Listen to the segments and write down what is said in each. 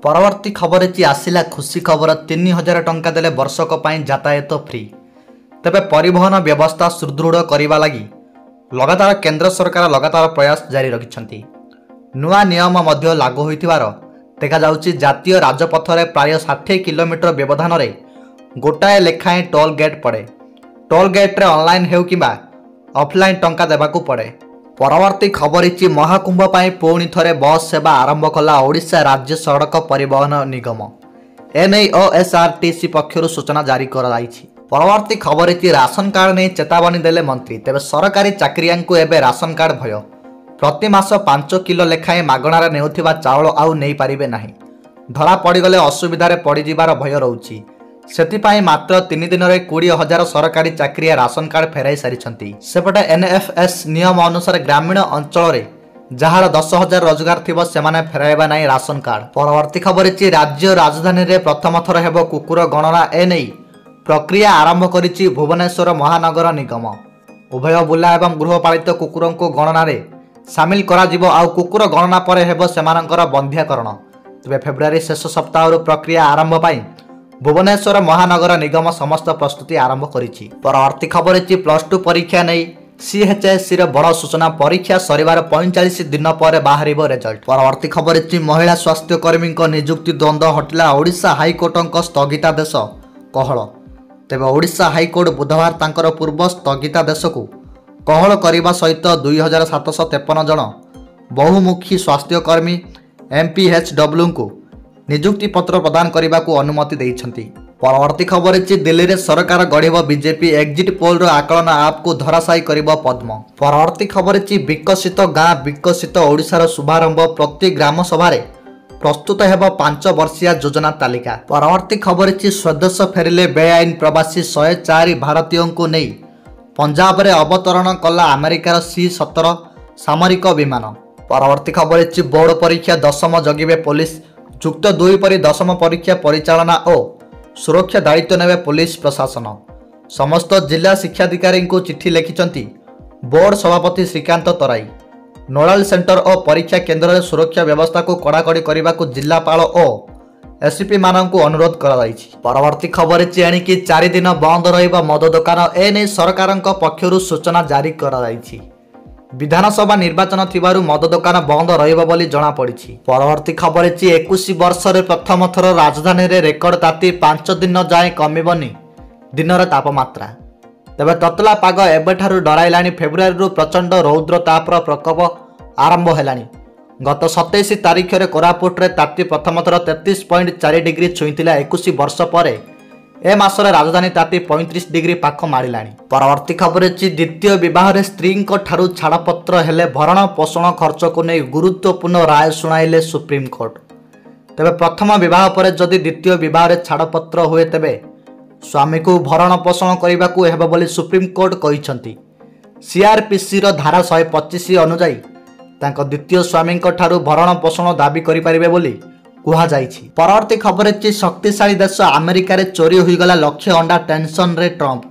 परवर्ती खबर आसिला खुशी खबर 3000 टंका देले वर्षक पाई यातायात फ्री। तेबे परिवहन व्यवस्था सुदृढ़ करने लगी लगातार केंद्र सरकार लगातार प्रयास जारी रखिछंती। नुआ नियम मध्य लागू होइथिबार देखा जाउची। जातीय राजपथ रे प्राय 60 किलोमीटर व्यवधान रे गोटाए लेखाएं टोल गेट पड़े। टोल गेट रे ऑनलाइन हेउ किबा ऑफलाइन टंका देबाकू पड़े। परवर्ती खबर महाकुंभ पाई पुणी थरे बस सेवा आरंभ कला ओडिशा राज्य सड़क परिवहन निगम। एने ओएसआरटीसी पक्षरु सूचना जारी कराइछि। परवर्ती खबर राशन कार्ड नहीं चेतावनी देले मंत्री। तेबे सरकारी चाकरियां को एबे राशन कार्ड भय। प्रति मास 5 किलो लेखाएं मागणार नेउथिबा चाउल आउ नहीं पारिबे नाही। धरा पड़गले असुविधारे पड़िजिबार भय रहउछि। सेतिपाई मात्र 3 दिन में 20,000 सरकारी चाकरिया राशन कार्ड फेराई सारी। सेपटे एनएफएस नियम अनुसार ग्रामीण अंचल रे जहार 10,000 रोजगार थिबो सेमाने फेराइबा नाही राशन कार्ड। परवर्ती खबर राज्य राजधानी रे प्रथम थर हेबो कुकुर गणना। एने प्रक्रिया आरंभ करिछि भुवनेश्वर महानगर निगम। उभय बुला एवं गृहपालित कुकुरों को गणना रे सामिल करा जिवो। आउ कुकुर गणना परे हेबो सेमानकर बंध्याकरण। तबे फेब्रुआरी शेष सप्ताह प्रक्रिया आरंभ पाई भुवनेश्वर महानगर निगम समस्त प्रस्तुति आरंभ करिछि। परवर्ती खबर +2 परीक्षा नहीं सीएचएससी रे बड़ सूचना। परीक्षा सरिवार 45 दिन पर बाहरिबो रिजल्ट। परवर्ती खबर महिला स्वास्थ्य कर्मी नियुक्ति द्वंद्व हटिला ओडिशा हाईकोर्ट स्थगितादेश कहल। तेबे ओडिशा हाईकोर्ट बुधवार तांकर पूर्व स्थगितादेश को कहल करने सहित 2753 जन बहुमुखी स्वास्थ्यकर्मी एमपीएचडब्ल्यू को नियुक्ति पत्र प्रदान करने को अनुमति देइछंती। परवर्ती खबर दिल्ली रे सरकार गढ़ बीजेपी एग्जिट पोल रो आकलन आप को धराशायी करिबो पद्म। परवर्ती खबर विकसित गाँ विकसित ओडिशार शुभारंभ प्रति ग्राम सभा प्रस्तुत हेब 5 वर्षिया योजना तालिका। परवर्ती खबर स्वदेश फेरिले बेआईन प्रवासी 104 भारतीयों को नहीं पंजाब रे अवतरण कला अमेरिकार C-17 सामरिक विमान। परवर्ती खबर बोर्ड परीक्षा 10म जगिबे पुलिस। युक्त 2 परी 10म परीक्षा परिचालना और सुरक्षा दायित्व नेबे पुलिस प्रशासन। समस्त जिला शिक्षाधिकारी को चिठी लिखिछंती बोर्ड सभापति श्रीकांत तराई। नोडाल सेंटर और परीक्षा केन्द्र में सुरक्षा व्यवस्था को कड़ाकड़ी करने को जिलापाल और एसपी मान को अनुरोध कर। परवर्ती खबर एणिकी 4 दिन बंद रहिबा मद दुकान। एने सरकार पक्षरु सूचना जारी कराइछि। विधानसभा निर्वाचन थिबारु मद दुकान बंद रहिबो बोली जणा पड़िछि। परवर्ती खबर 21 वर्ष रे प्रथम थर राजधानी रे रेकर्ड ताती 5 दिन जाए कमिबनी दिनर तापमात्रा। तेबे ततला पाग एबेठारु डराइलाणी। फेब्रुआरी रु प्रचंड रौद्र तापर प्रकोप आरंभ हेलाणी। गत 27 तारिख रे कोरापुट रे ताती प्रथम थर 33.4 डिग्री छुईतिला। 21 वर्ष परे ए मासरे राजधानी ताती 35 डिग्री पाख मारिलाणी। परवर्ती खबर द्वितीय विवाह रे स्त्री ठारू छाड़पत्र हेले भरण पोषण खर्च को नहीं गुरुत्वपूर्ण राय सुनाइले सुप्रीम कोर्ट। तेबे प्रथम विवाह पर जदि द्वितीय विवाह रे छाड़पत्र हुए तेबे स्वामी को भरण पोषण करने को हेबो बोली सुप्रीम कोर्ट कहिसंती। सीआरपीसी रो धारा 125 अनुसार तांको द्वितीय स्वामी ठारू भरण पोषण दाबी करि परिबे बोली कुहा जाइछि। परवर्ती खबर शक्तिशाली देश अमेरिका रे चोरी होईगला लक्ष अंडा टेंशन रे ट्रम्प।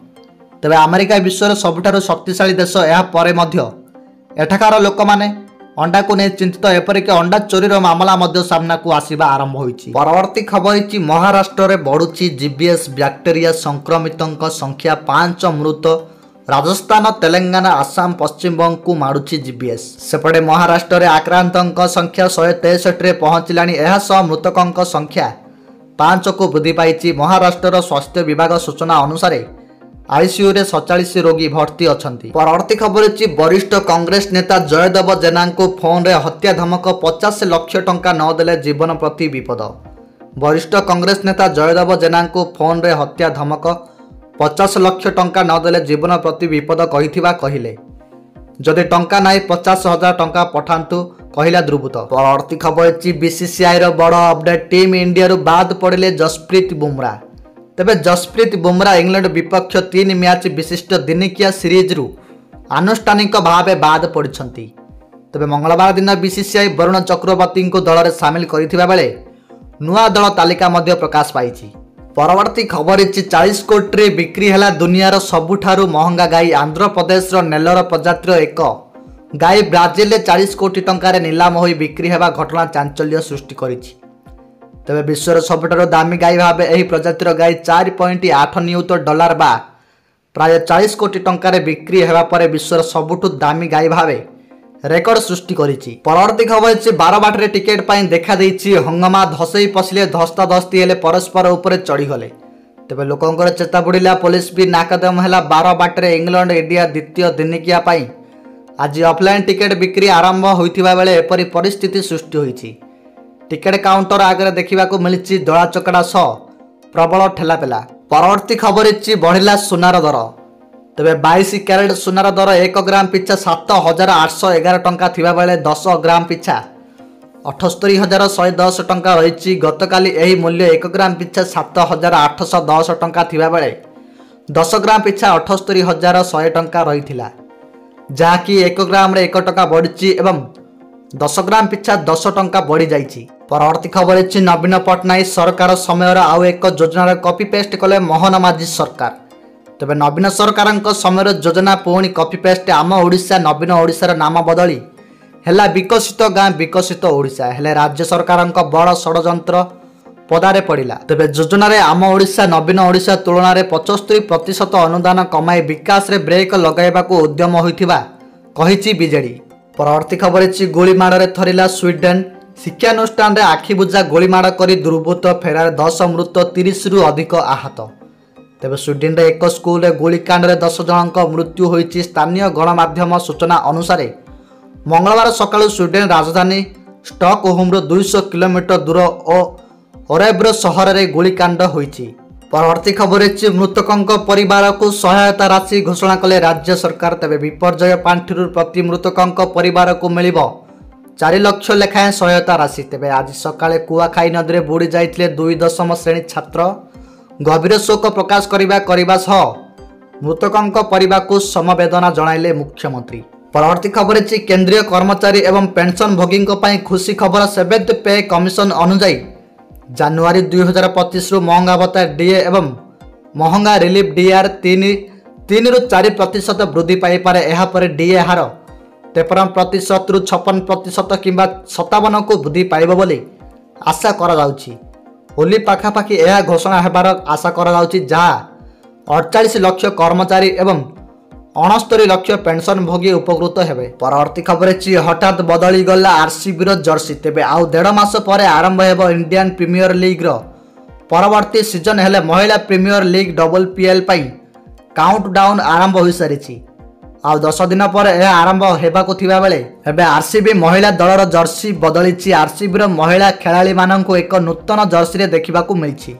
तेबे अमेरिका विश्वर सबुठारु शक्तिशाली देश। या परे मध्य एठाकार लोक माने अंडा को नहीं चिंतित। एपरिक अंडा चोरी रो मामला मध्य सामना को आसीबा आरंभ होईछि। परवर्ती खबर महाराष्ट्र रे बढ़ुछि जीबीएस बैक्टेरिया संक्रमितों संख्या 5 मृत। राजस्थान तेलंगाना आसाम पश्चिम बंग को मारुछि जीबीएस। सेपटे महाराष्ट्र रे आक्रांतों संख्या 163 रे पहुंचलानी। एहा सह मृतकों संख्या 5 को वृद्धि पाइछि। महाराष्ट्र स्वास्थ्य विभाग सूचना अनुसार आईसीयू रे 47 रोगी भर्ती अछंती। परवर्ती खबर वरिष्ठ कांग्रेस नेता जयदेव जेना को फोन रे हत्या धमक। 50 लाख टंका न देले जीवन प्रति विपद। वरिष्ठ कांग्रेस नेता जयदेव जेना को फोन रे हत्या धमक। 50 लाख टंका न देले जीवन प्रति विपद कहिथिबा कहिले। जदि टंका नाई 50,000 टंका पठांतु कहिला द्रुबुत। परवर्ती खबर बीसीसीआई रो बड़ अपडेट। टीम इंडिया रु बाद पड़िले जसप्रीत बुमरा। तेबे जसप्रीत बुमरा इंग्लैंड विपक्ष 3 मैच विशिष्ट दिनिकिया सीरीज रु आनुष्ठानिक भावे बाद पड़िछंती। तेबे मंगलवार दिन बीसीसीआई वरुण चक्रवर्ती को दल में सामिल करिथिबा बेले नुआ दल तालिका मध्य प्रकाश पाइछि। परवर्ती खबर 40 कोटी रे बिक्री है दुनियार सबुठारु महंगा गाई। आंध्र प्रदेश नेलोर प्रजातिर एक गाई ब्राजिल 40 कोटी टंकार निलाम हो बिक्री हेबा घटना चांचल्य सृष्टि करिछि। तेबे विश्वर सबुठारु दामी गाई भाबे एही प्रजातिर गाई 4.8 नियुत डॉलर बा प्राय 40 कोटी टंकार बिक्री हेबा परे विश्वर सबुठु दामी गाई भाबे रेकर्ड सृष्टि करिछि। परवर्ती खबर छि 12 बाटरे टिकेट पाई देखा देछि हंगामा धसई पसले धस्ता धस्ती हेले परस्पर ऊपर चढ़ी गले। तेबे लोकंकर चेता बुड़िला पुलिस भी नाकदम हैला 12 बाटरे इंग्लैंड इंडिया द्वितीय दिनिकिया पाई आज ऑफलाइन टिकेट बिक्री आरंभ होइथिबा बेले एपरि परिस्थिति सृष्टि होइछि। टिकेट काउंटर आगे देखा मिली दला चकड़ा सह प्रबल ठेलापेला। परवर्ती खबर बढ़िला सुनार दर। तेबे 22 क्यारेट सुनार दर 1 ग्राम पिछा 7,811 टंका थिबा बेले 10 ग्राम पिछा 78,110 टंका रही। गतकाली यही मूल्य 1 ग्राम पिछा 7,810 टंका थिबा बेले 10 ग्राम पिछा 78,100 टंका रही, जहाँकि 1 ग्राम रे 1 टंका बढ़ी एवं 10 ग्राम पिछा 10 टंका बढ़ी जाइछि। परवर्ती खबर नवीन पट्टनायक सरकार समय आउ एक योजनार कॉपी पेस्ट कले मोहन माझी सरकार। तेबे नवीन सरकार समय योजना पुणी कॉपी पेस्ट आम ओडिशा नवीन ओडिशार नाम बदली हैला विकसित गाँ विकसित ओडिशा हेले राज्य सरकार बड़ षड़यंत्र पदारे पड़ा। तेबे योजन आम ओडिशा नवीन ओडिशा तुलन में 75% अनुदान कमाई विकास रे ब्रेक लगाइबाकू उद्यम होइथिबा कहिछि बीजेडी। परवर्ती खबर गोलीमाड़ थरिला स्वीडेन। शिक्षानुष्ठान आखिबुझा गोलीमाड़ कर दुर्बृत्त फेरार 10 मृत 30 रु अधिक आहत। तेबे स्वीडेन एक स्कूल गोलीकांड 10 जन मृत्यु होइछि। स्थानीय गणमाध्यम सूचना अनुसार मंगलवार सकाळु स्वीडेन राजधानी स्टॉकहोम 200 किलोमीटर दूर ओरेब्रो सहर में गोलीकांड होइछि। परवर्ती खबर मृतकों परिवार को सहायता राशि घोषणा कले राज्य सरकार। तेबे विपर्यय पांठि प्रति मृतकों परिवार को मिल 4 लाख लेखाएं सहायता राशि। तेबे आज सकाळे कुआखाई नदी में बुड़ी जाइथिले 2 श्रेणी छात्र। गभीर शोक प्रकाश करने सह मृतकों परिवार को समवेदना जणाइले मुख्यमंत्री। परवर्ती खबर केंद्रीय कर्मचारी एवं पेंशन भोगी खुशी खबर 7th पे कमिशन अनुजाई जनवरी 2025 रु महंगा भत्ता डीए एवं महंगा रिलीफ डीआर 3 रु 4% वृद्धि पाइपे। यापर डीए हार 53% रु 56% किंबा 57 को वृद्धि पाइब बोली आशा करा जाउछि। होली पाखापाखि यह घोषणा हेबार आशा करा जाउछि, जहाँ 48 लाख कर्मचारी एवं 69 लाख पेंशन भोगी उपकृत हेबे। परवर्ती खबर हठात बदली गला आरसीबी जर्सी। तेबे आउ 1.5 मास पर आरंभ हेबो इंडियन प्रीमियर लीग परवर्ती सीजन हेले महिला प्रीमियर लीग WPL पई काउंटडाउन आरंभ हो सारी। आउ 10 दिन पर यह आरंभ हेबाकु थिबा बेले एबे आरसीबी महिला दलर जर्सी बदली। आरसीबी महिला खेलाड़ी माननकु एक नूतन जर्सी रे देखिबाकु मिलछि।